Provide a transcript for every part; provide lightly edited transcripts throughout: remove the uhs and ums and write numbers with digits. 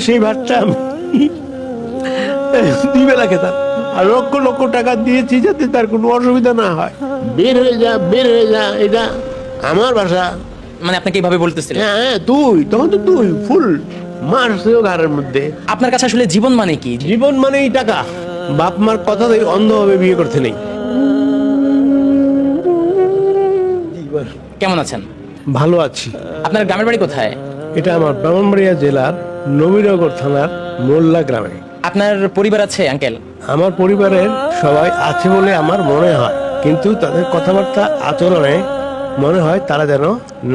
সেই ভাতটা আমি দুই বেলা খেতাম, আর লক্ষ লক্ষ টাকা দিয়েছি যাতে তার কোনো অসুবিধা না হয়। বের হয়ে যা, বের হয়ে যা, এটা আমার ভাষা। মানে আপনাকে এইভাবে বলতেছিলেন? হ্যাঁ হ্যাঁ, তুই তখন তো তুই ফুল মারছিল ঘরের মধ্যে। আপনার কাছে আসলে জীবন মানে কি? জীবন মানেই টাকা। বাপ মার কথাতেই অন্ধভাবে বিয়ে করতে নেই। কেমন আছেন? ভালো আছি। আপনার গ্রামের বাড়ি কোথায়? এটা আমার ব্রাহ্মণবাড়িয়া জেলার নবীনগর থানার মোল্লা গ্রামে। আপনার পরিবার আছে আঙ্কেল? আমার পরিবারের সবাই আছে বলে আমার মনে হয়, কিন্তু তাদের কথাবার্তা আচরণে মনে হয় তারা যেন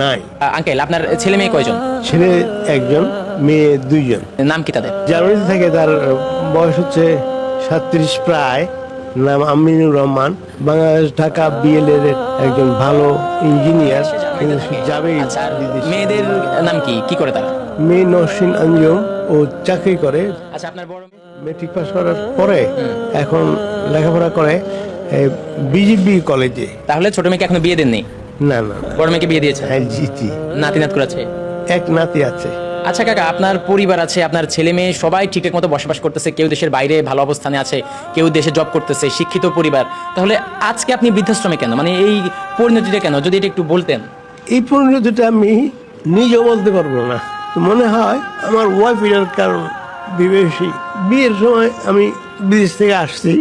নাই। আঙ্কেল, আপনার ছেলে মেয়ে কয়জন? ছেলে একজন, মেয়ে দুইজন। নাম কি তাদের? জানুয়ারিতে থেকে তার বয়স হচ্ছে 37 প্রায়। নাম আমিনুর রহমান। বাংলাদেশ ঢাকা বিএলএর একজন ভালো ইঞ্জিনিয়ার, কিন্তু যাবে। আচ্ছা, আর মেয়েদের নাম কি, কি করে তারা? মেয়ে নসিন আঞ্জুম, ও চাকরি করে। আচ্ছা, আপনার বড় মেয়ে? মেট্রিক পাস করার পরে এখন লেখাপড়া করে বিজিবি কলেজে। তাহলে ছোট মেয়েকে এখনো বিয়ে দেননি? না না, বড় মেয়েকে বিয়ে দিয়েছেন? হ্যাঁ, জি জি। নাতি নাত করেছে? এক নাতি আছে। আচ্ছা কাকা, আপনার পরিবার আছে, আপনার ছেলে মেয়ে সবাই ঠিকঠাক মতো বসবাস করতেছে, কেউ দেশের বাইরে ভালো অবস্থানে আছে, কেউ দেশে জব করতেছে, শিক্ষিত পরিবার। তাহলে আজকে আপনি বৃদ্ধাশ্রমে কেন? মানে এই পরিণতিটা কেন, যদি এটা একটু বলতেন। এই পরিণতিটা আমি নিজেও বলতে পারবো না। মনে হয় আমার ওয়াইফ এর কারণ বিদেশি। বিয়ের সময় আমি বিদেশ থেকে আসছি,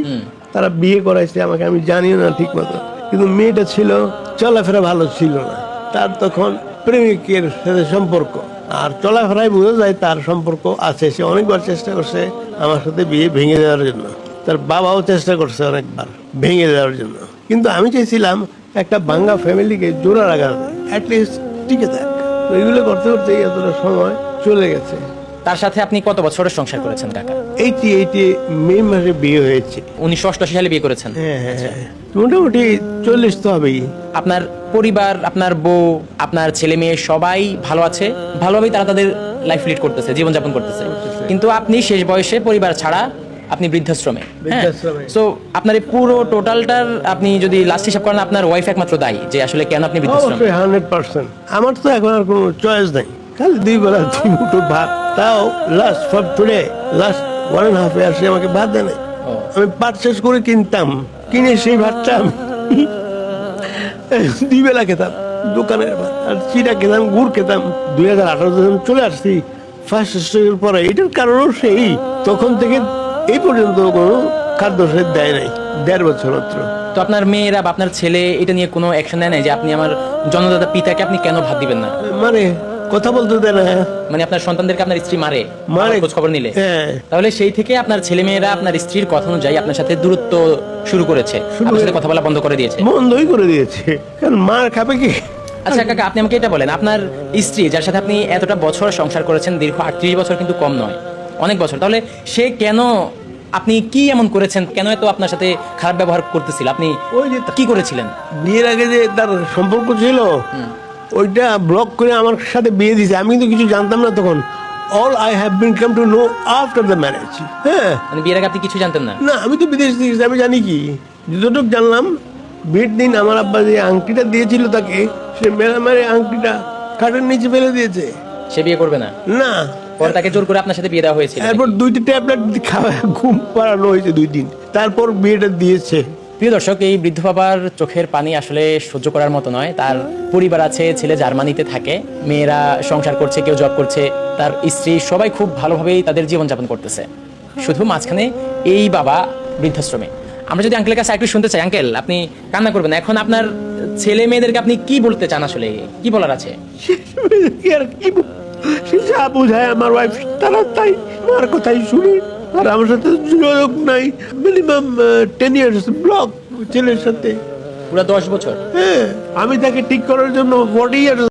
তারা বিয়ে করাইছে আমাকে, আমি জানিও না ঠিক মতো। কিন্তু মেয়েটা ছিল, চলাফেরা ভালো ছিল না তার। তখন প্রেমিকের সাথে সম্পর্ক, আর চলাফেরায় বোঝা যায় তার সম্পর্ক আছে। সে অনেকবার চেষ্টা করছে আমার সাথে বিয়ে ভেঙে দেওয়ার জন্য, তার বাবাও চেষ্টা করছে অনেকবার ভেঙে দেওয়ার জন্য। কিন্তু আমি চাইছিলাম একটা বাঙ্গা ফ্যামিলিকে জোড়া রাখা, অ্যাটলিস্ট টিকে থাক। তো এগুলো করতে করতে এতটা সময় চলে গেছে। তার সাথে আপনি কত বছরের সংসার করেছেন কাকা? 88 মে মাসে বিয়ে হয়েছে। 1988 সালে বিয়ে করেছেন? হ্যাঁ হ্যাঁ, মোটামুটি 40 তো হবেই। আপনার পরিবার, আপনার বউ, আপনার ছেলে মেয়ে সবাই ভালো আছে, ভালোভাবেই তারা তাদের লাইফ লিড করতেছে, জীবনযাপন করতেছে। কিন্তু আপনি শেষ বয়সে পরিবার ছাড়া আপনি বৃদ্ধাশ্রমে। সো আপনার এই পুরো টোটালটার আপনি যদি লাস্ট হিসাব করেন, আপনার ওয়াইফ একমাত্র দায়ী যে আসলে কেন আপনি বৃদ্ধাশ্রমে। 100%। আমার তো এখন আর কোনো চয়েস নাই, খালি দুই বেলা দুই মুঠো ভাত। তাও last for today, last 1.5 years আমাকে ভাত দেয় নাই। আমি পারচেস করে কিনতাম, কিনে সেই ভাতটা আমি দুই বেলা খেতাম, দোকানের ভাত। আর চিড়া খেতাম, গুড় খেতাম। 2018 যখন চলে আসছি ফার্স্ট স্টেজের পরে, এটার কারণও সেই তখন থেকে এই পর্যন্ত কোনো খাদ্য সে দেয় নাই, 1.5 বছর মাত্র। তো আপনার মেয়েরা বা আপনার ছেলে এটা নিয়ে কোনো অ্যাকশন নেয় নাই যে আপনি আমার জন্মদাতা পিতাকে আপনি কেন ভাত দিবেন না? মানে কথা বলতে দেয় না। মানে আপনার সন্তানদেরকে আপনার স্ত্রী মারে খোঁজ খবর নিলে? হ্যাঁ। তাহলে সেই থেকে আপনার ছেলে মেয়েরা আপনার স্ত্রীর কথা অনুযায়ী আপনার সাথে দূরত্ব শুরু করেছে, আপনার সাথে কথা বলা বন্ধ করে দিয়েছে? বন্ধই করে দিয়েছে, কারণ মার খাবে কি। আচ্ছা কাকা, আপনি আমাকে এটা বলেন, আপনার স্ত্রী যার সাথে আপনি এতটা বছর সংসার করেছেন, দীর্ঘ 38 বছর কিন্তু কম নয়, অনেক বছর। তাহলে সে কেন, আপনি কি এমন করেছেন, কেন এত আপনার সাথে খারাপ ব্যবহার করতেছিল? আপনি ওই যে কি করেছিলেন? বিয়ের আগে যে তার সম্পর্ক ছিল, ওইটা ব্লক করে আমার সাথে বিয়ে দিয়েছে। আমি কিন্তু কিছু জানতাম না তখন। All I have been come to know after the marriage. হ্যাঁ, মানে বিয়ের আগে আপনি কিছু জানতেন না? না, আমি তো বিদেশ থেকে, আমি জানি কি। যতটুকু জানলাম, বিয়ের দিন আমার আব্বা যে আংটিটা দিয়েছিল তাকে, সে মেরে মেরে আংটিটা খাটের নিচে ফেলে দিয়েছে। সে বিয়ে করবে না? না, পরে তাকে জোর করে আপনার সাথে বিয়ে দেওয়া হয়েছিল? এরপর 2টি ট্যাবলেট খাওয়া ঘুম পাড়ানো হয়েছে 2 দিন, তারপর বিয়েটা দিয়েছে। প্রিয় দর্শক, এই বৃদ্ধ বাবার চোখের পানি আসলে সহ্য করার মতো নয়। তার পরিবার আছে, ছেলে জার্মানিতে থাকে, মেয়েরা সংসার করছে, কেউ জব করছে, তার স্ত্রী, সবাই খুব ভালোভাবেই তাদের জীবনযাপন করতেছে। শুধু মাঝখানে এই বাবা বৃদ্ধাশ্রমে। আমরা যদি আঙ্কেলের কাছে একটু শুনতে চাই, আঙ্কেল আপনি কান্না করবেন, এখন আপনার ছেলে মেয়েদেরকে আপনি কি বলতে চান, আসলে কি বলার আছে? সে যা বোঝায় আমার ওয়াইফ, তারা তাই আমার কথাই শুনে। আর আমার সাথে যোগাযোগ নাই, মিনিমাম 10 ইয়ার্স ব্লক ছেলের সাথে। পুরো 10 বছর? হ্যাঁ, আমি তাকে ঠিক করার জন্য 40 ইয়ার্স